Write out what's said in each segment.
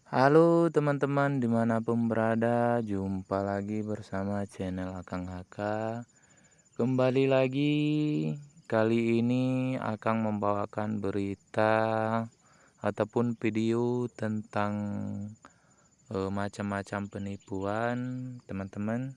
Halo teman-teman dimanapun berada, jumpa lagi bersama channel Akang Haka. Kembali lagi, kali ini Akang membawakan berita ataupun video tentang macam-macam penipuan teman-teman.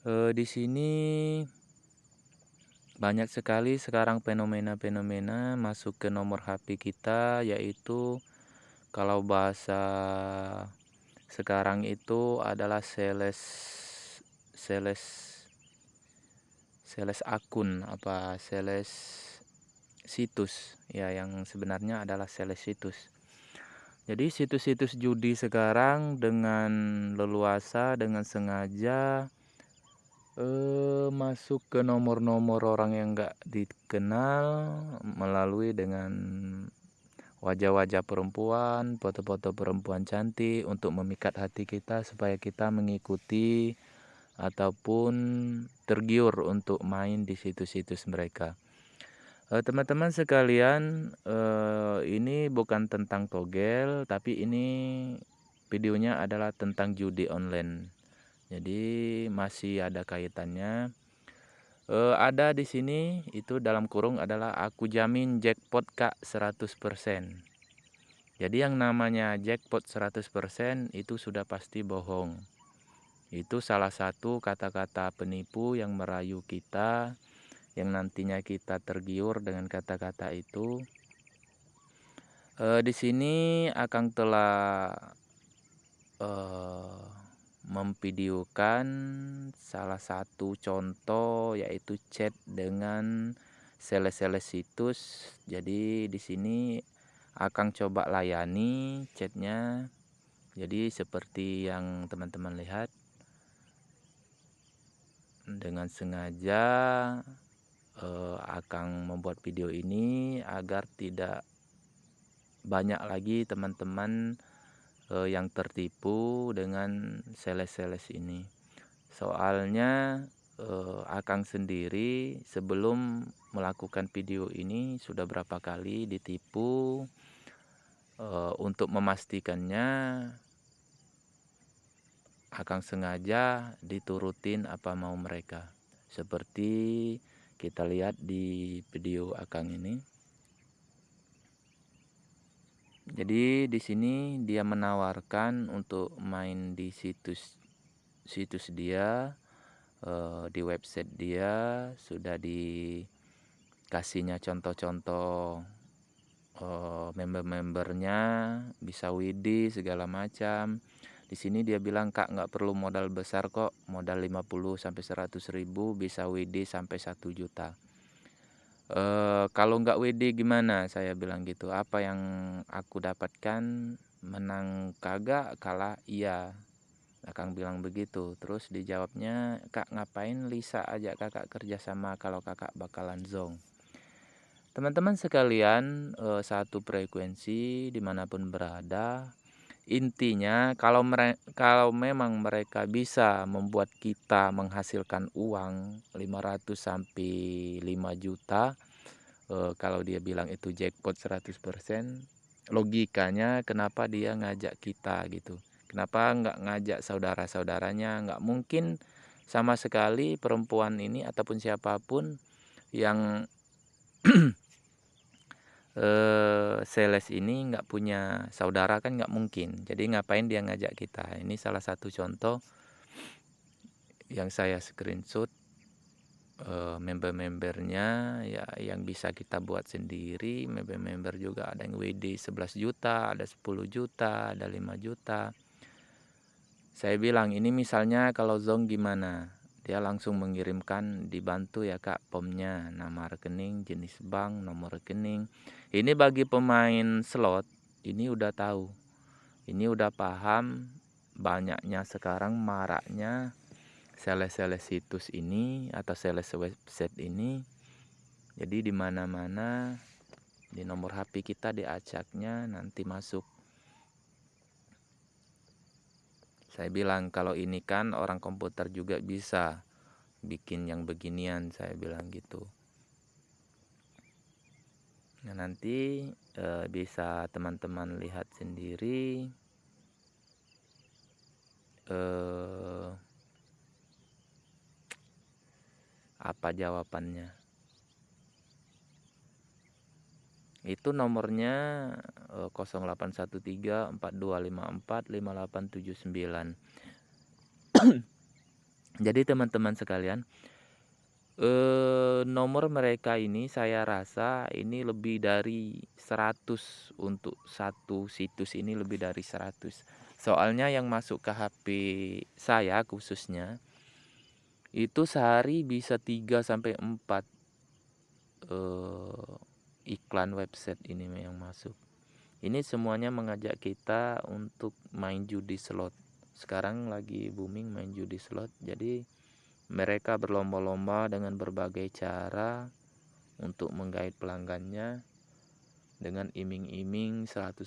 Di sini banyak sekali sekarang fenomena-fenomena masuk ke nomor HP kita, yaitu kalau bahasa sekarang itu adalah sales sales sales akun, sales situs ya, yang sebenarnya adalah sales situs. Jadi situs-situs judi sekarang dengan leluasa, dengan sengaja masuk ke nomor-nomor orang yang nggak dikenal melalui dengan wajah-wajah perempuan, foto-foto perempuan cantik untuk memikat hati kita supaya kita mengikuti ataupun tergiur untuk main di situs-situs mereka. Teman-teman sekalian, ini bukan tentang togel, tapi ini videonya adalah tentang judi online. Jadi masih ada kaitannya. Ada di sini itu dalam kurung adalah aku jamin jackpot Kak 100%. Jadi yang namanya jackpot 100% itu sudah pasti bohong. Itu salah satu kata-kata penipu yang merayu kita, yang nantinya kita tergiur dengan kata-kata itu. Di sini Akang telah memvideokan salah satu contoh, yaitu chat dengan sales-sales situs. Jadi di sini Akang coba layani chatnya. Jadi seperti yang teman-teman lihat, dengan sengaja Akang membuat video ini agar tidak banyak lagi teman-teman yang tertipu dengan sales-sales ini. Soalnya Akang sendiri sebelum melakukan video ini sudah berapa kali ditipu. Untuk memastikannya Akang sengaja diturutin apa mau mereka. Seperti kita lihat di video Akang ini. Jadi di sini dia menawarkan untuk main di situs dia, di website dia sudah dikasihnya contoh-contoh member-membernya, bisa widih segala macam. Di sini dia bilang, Kak, nggak perlu modal besar kok, modal 50 sampai 100 ribu bisa widih sampai 1 juta. Kalau nggak WD gimana? Saya bilang gitu. Apa yang aku dapatkan? Menang kagak, kalah iya. Akang bilang begitu. Terus dijawabnya, Kak, ngapain Lisa ajak kakak kerjasama kalau kakak bakalan zong? Teman-teman sekalian, satu frekuensi dimanapun berada. Intinya kalau memang mereka bisa membuat kita menghasilkan uang 500 sampai 5 juta, kalau dia bilang itu jackpot 100%, logikanya kenapa dia ngajak kita gitu. Kenapa nggak ngajak saudara-saudaranya? Nggak mungkin sama sekali perempuan ini ataupun siapapun yang sales ini nggak punya saudara, kan nggak mungkin. Jadi ngapain dia ngajak kita? Ini salah satu contoh yang saya screenshot member-membernya ya, yang bisa kita buat sendiri. Member-member juga ada yang WD 11 juta, ada 10 juta, ada 5 juta. Saya bilang ini misalnya kalau zong gimana? Dia langsung mengirimkan, dibantu ya Kak POM-nya, nama rekening, jenis bank, nomor rekening. Ini bagi pemain slot, ini udah tahu. Ini udah paham, banyaknya sekarang maraknya sales-sales situs ini atau sales website ini. Jadi di mana-mana di nomor HP kita diacaknya nanti masuk. Saya bilang kalau ini kan orang komputer juga bisa bikin yang beginian, saya bilang gitu. Nah, nanti bisa teman-teman lihat sendiri. apa jawabannya. Itu nomornya 0813 4254 5879. Jadi teman-teman sekalian, nomor mereka ini saya rasa ini lebih dari 100 untuk satu situs ini, lebih dari 100. Soalnya yang masuk ke HP saya khususnya itu sehari bisa 3 sampai 4 iklan website ini yang masuk. Ini semuanya mengajak kita untuk main judi slot. Sekarang lagi booming main judi slot. Jadi mereka berlomba-lomba dengan berbagai cara untuk menggait pelanggannya dengan iming-iming 100%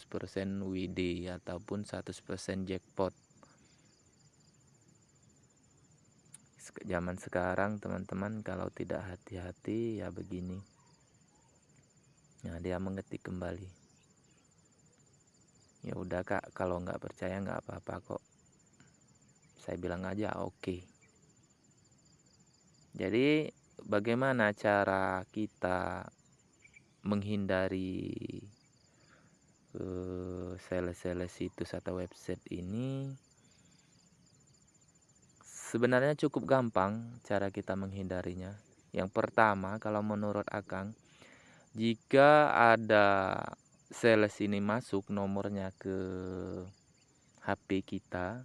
WD ataupun 100% jackpot. Zaman sekarang teman-teman kalau tidak hati-hati ya begini. Nah, dia mengetik kembali. Ya udah kak, kalau nggak percaya nggak apa-apa kok. Saya bilang aja oke. Jadi bagaimana cara kita menghindari sales-sales situs atau website ini? Sebenarnya cukup gampang cara kita menghindarinya. Yang pertama, kalau menurut Akang, jika ada sales ini masuk nomornya ke HP kita,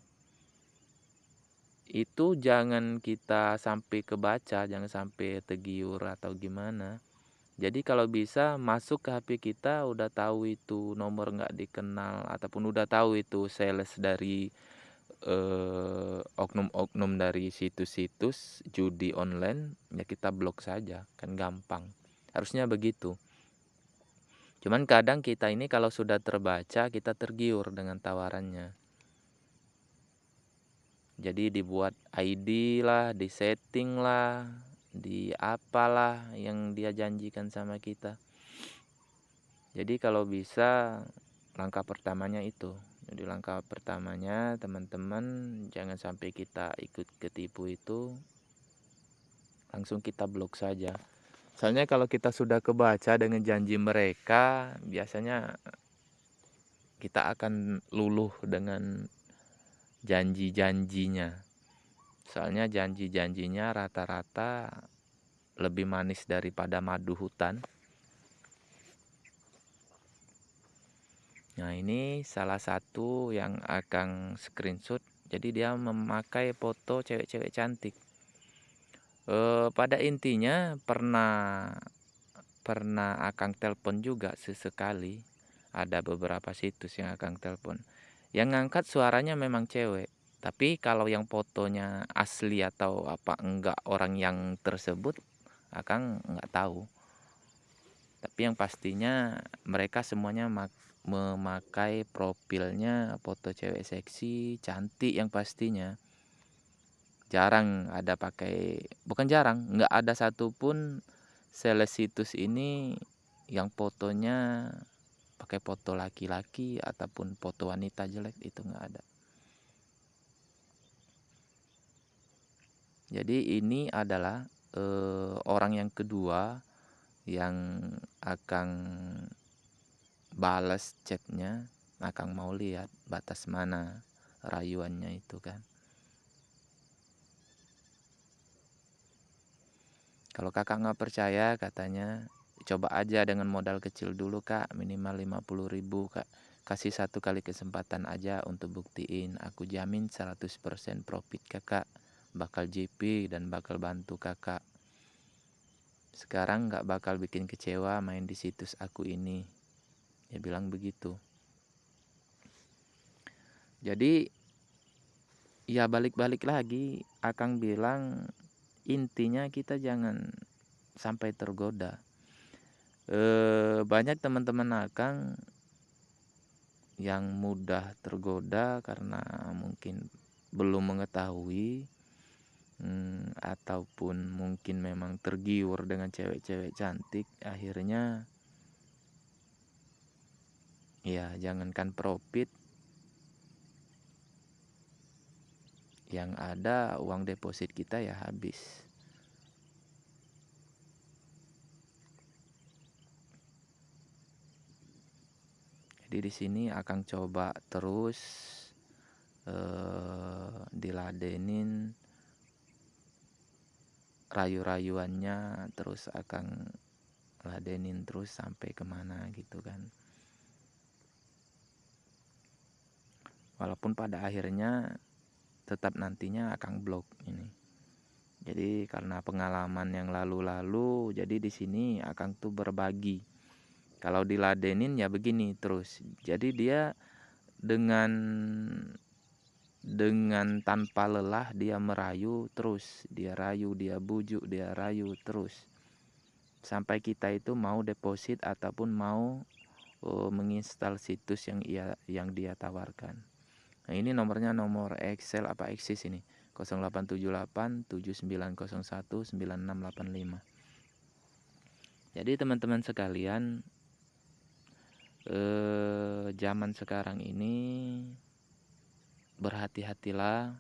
itu jangan kita sampai kebaca, jangan sampai tergiur atau gimana. Jadi kalau bisa masuk ke HP kita udah tahu itu nomor nggak dikenal ataupun udah tahu itu sales dari oknum-oknum dari situs-situs judi online, ya kita blok saja, kan gampang. Harusnya begitu. Cuman kadang kita ini kalau sudah terbaca kita tergiur dengan tawarannya. Jadi dibuat ID lah, disetting lah, di apalah yang dia janjikan sama kita. Jadi kalau bisa langkah pertamanya itu. Jadi langkah pertamanya teman-teman jangan sampai kita ikut ketipu itu, langsung kita blok saja. Soalnya kalau kita sudah kebaca dengan janji mereka, biasanya kita akan luluh dengan janji-janjinya. Soalnya janji-janjinya rata-rata lebih manis daripada madu hutan. Nah, ini salah satu yang Akang screenshot. Jadi dia memakai foto cewek-cewek cantik. Pada intinya pernah Akang telepon juga sesekali. Ada beberapa situs yang Akang telepon. Yang ngangkat suaranya memang cewek. Tapi kalau yang fotonya asli atau apa enggak orang yang tersebut, Akang enggak tahu. Tapi yang pastinya mereka semuanya memakai profilnya foto cewek seksi, cantik yang pastinya. Jarang ada pakai, bukan jarang, enggak ada satupun sales situs ini yang fotonya pakai foto laki-laki ataupun foto wanita jelek, itu enggak ada. Jadi ini adalah orang yang kedua yang Akang balas chatnya. Akang mau lihat batas mana rayuannya itu kan. Kalau kakak nggak percaya katanya, coba aja dengan modal kecil dulu kak, minimal 50.000 kak. Kasih 1 kali kesempatan aja untuk buktiin. Aku jamin 100% profit kakak. Bakal JP dan bakal bantu kakak. Sekarang gak bakal bikin kecewa main di situs aku ini. Dia bilang begitu. Jadi ya balik-balik lagi, Akang bilang intinya kita jangan sampai tergoda. Banyak teman-teman Akang yang mudah tergoda karena mungkin belum mengetahui ataupun mungkin memang tergiur dengan cewek-cewek cantik, akhirnya ya jangankan profit, Yang ada uang deposit kita ya habis. Jadi di sini akan coba terus diladenin rayu-rayuannya, terus akan ladenin terus sampai kemana gitu kan. Walaupun pada akhirnya tetap nantinya akan blok ini. Jadi karena pengalaman yang lalu-lalu, jadi di sini akan tuh berbagi. Kalau diladenin ya begini terus. Jadi dia dengan tanpa lelah dia merayu terus, dia rayu, dia bujuk, dia rayu terus. Sampai kita itu mau deposit ataupun mau menginstal situs yang dia tawarkan. Nah, ini nomornya nomor Excel apa Axis ini. 0878 7901 9685. Jadi teman-teman sekalian, zaman sekarang ini berhati-hatilah,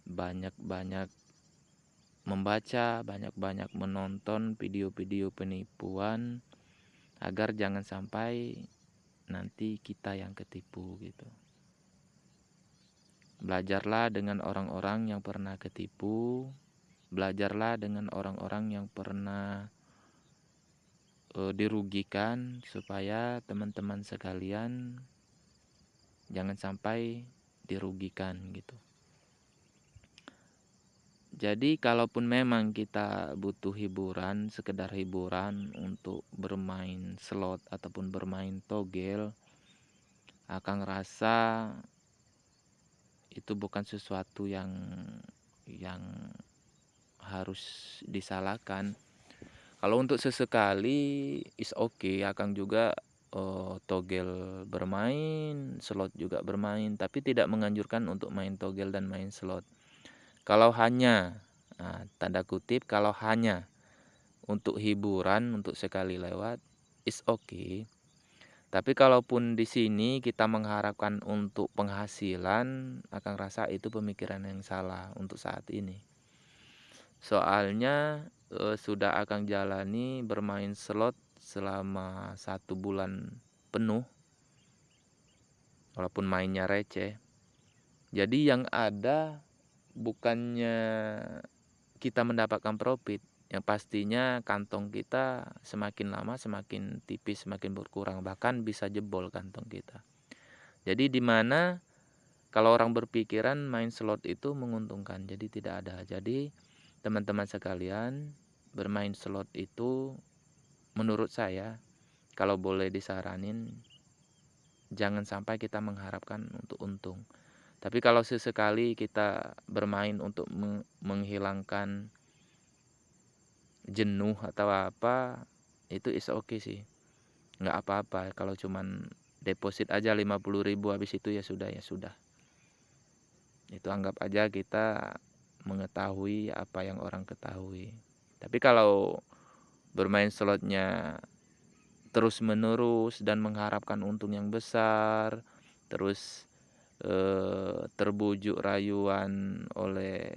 banyak-banyak membaca, banyak-banyak menonton video-video penipuan agar jangan sampai nanti kita yang ketipu gitu. Belajarlah dengan orang-orang yang pernah ketipu, belajarlah dengan orang-orang yang pernah dirugikan, supaya teman-teman sekalian jangan sampai dirugikan gitu. Jadi kalaupun memang kita butuh hiburan, sekedar hiburan untuk bermain slot ataupun bermain togel, akan rasa itu bukan sesuatu yang harus disalahkan. Kalau untuk sesekali is okay, akan juga togel bermain, slot juga bermain, tapi tidak menganjurkan untuk main togel dan main slot. Kalau hanya tanda kutip, kalau hanya untuk hiburan, untuk sekali lewat, is okay. Tapi kalaupun di sini kita mengharapkan untuk penghasilan, akan rasa itu pemikiran yang salah untuk saat ini. Soalnya sudah akan jalani bermain slot selama 1 bulan penuh, walaupun mainnya receh. Jadi yang ada bukannya kita mendapatkan profit, yang pastinya kantong kita semakin lama semakin tipis, semakin berkurang, bahkan bisa jebol kantong kita. Jadi di mana kalau orang berpikiran main slot itu menguntungkan, jadi tidak ada. Jadi teman-teman sekalian, bermain slot itu menurut saya kalau boleh disaranin, jangan sampai kita mengharapkan untuk untung. Tapi kalau sesekali kita bermain untuk menghilangkan jenuh atau apa, itu is okay sih, nggak apa-apa. Kalau cuman deposit aja 50.000, habis itu ya sudah, itu anggap aja kita mengetahui apa yang orang ketahui. Tapi kalau bermain slotnya terus menerus dan mengharapkan untung yang besar, terus terbujuk rayuan oleh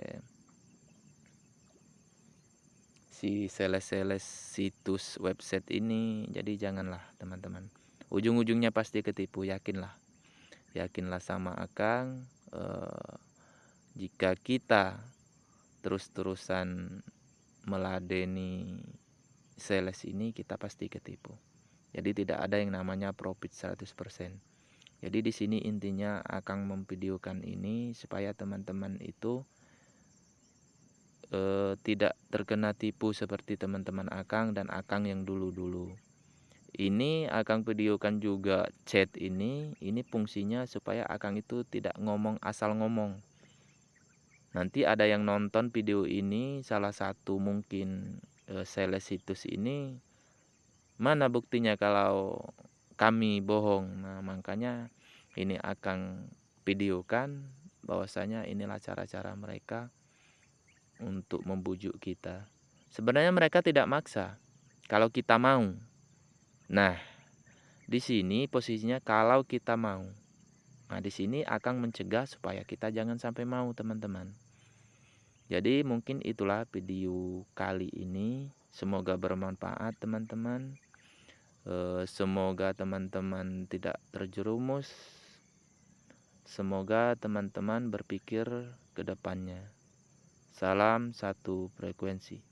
si sales-sales situs website ini, jadi janganlah teman-teman. Ujung-ujungnya pasti ketipu, yakinlah sama Akang. Jika kita terus-terusan meladeni sales ini, kita pasti ketipu. Jadi tidak ada yang namanya profit 100%. Jadi di sini intinya Akang memvideokan ini supaya teman-teman itu tidak terkena tipu seperti teman-teman Akang dan Akang yang dulu-dulu. Ini Akang videokan juga chat ini fungsinya supaya Akang itu tidak ngomong asal ngomong. Nanti ada yang nonton video ini, salah satu mungkin sales situs ini, mana buktinya kalau kami bohong. Nah, makanya ini Akang videokan bahwasanya inilah cara-cara mereka untuk membujuk kita. Sebenarnya mereka tidak maksa kalau kita mau. Nah, di sini posisinya kalau kita mau. Nah, di sini Akang mencegah supaya kita jangan sampai mau, teman-teman. Jadi mungkin itulah video kali ini. Semoga bermanfaat, teman-teman. Semoga teman-teman tidak terjerumus. Semoga teman-teman berpikir ke depannya. Salam satu frekuensi.